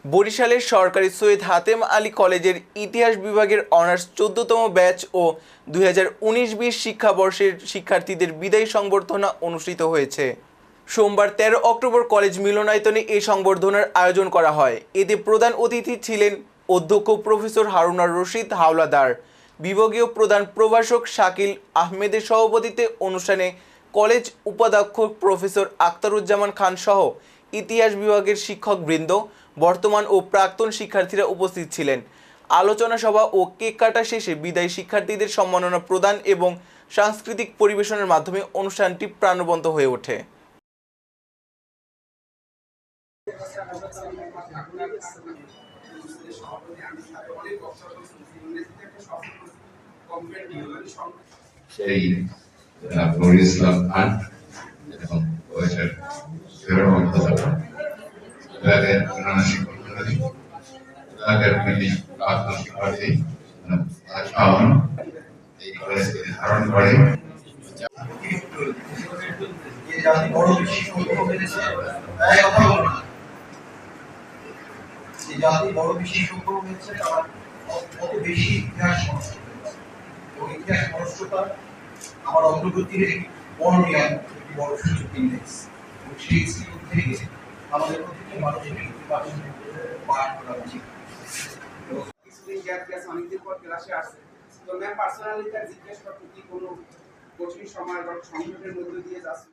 বরিশালের সরকারি সৈয়দ হাতেম আলী কলেজের ইতিহাস বিভাগের অনার্স 14তম ব্যাচ ও 2019-20 শিক্ষাবর্ষের শিক্ষার্থীদের বিদায়ী সংবর্ধনা অনুষ্ঠিত হয়েছে। সোমবার 13 অক্টোবর কলেজ মিলনায়তনে এই সংবর্ধনার আয়োজন করা হয়। এতে প্রধান অতিথি ছিলেন অধ্যক্ষ প্রফেসর হারুনার রশিদ হাওলাদার। বিভাগীয় প্রধান প্রভাষক শাকিল আহমেদের সভাপতিত্বে অনুষ্ঠানে কলেজ উপাধ্যক্ষ প্রফেসর আখতারুজ্জামান খান সহ ইতিহাস বিভাগের শিক্ষকবৃন্দ, বর্তমান ও প্রাক্তন শিক্ষার্থীরা উপস্থিত ছিলেন। আলোচনা সভা ও কেক কাটা শেষে বিদায়ী শিক্ষার্থীদের সম্মাননা প্রদান এবং সাংস্কৃতিক পরিবেশনের মাধ্যমে অনুষ্ঠানটি প্রাণবন্ত হয়ে ওঠে। সেই নুরুল ইসলাম খান এবং কলেজের বিভাগের অন্যান্য শিক্ষকমণ্ডলী, বিভাগের প্রাক্তন শিক্ষার্থী শাওন এই কলেজকে ধারণ করে জাতি বড় বেশি সংখ্যক হয়েছে, তারা কত বেশি ইতিহাস নষ্ট করেছে এবং ইতিহাস নষ্টতা আমার অগ্রগতির একটি বড় সুযোগ ইন্ডেক্স এবং সেই সুযোগ থেকে আমাদের প্রতিটি মানুষের ইতিবাচক পাঠ করা উচিত। কিছুদিন গ্যাপ গেছে, অনেকদিন পর ক্লাসে আসছে, তো ম্যাম পার্সোনালি তার জিজ্ঞেস করতে কি কোনো কঠিন সময় বা সংকটের মধ্যে দিয়ে যাচ্ছে?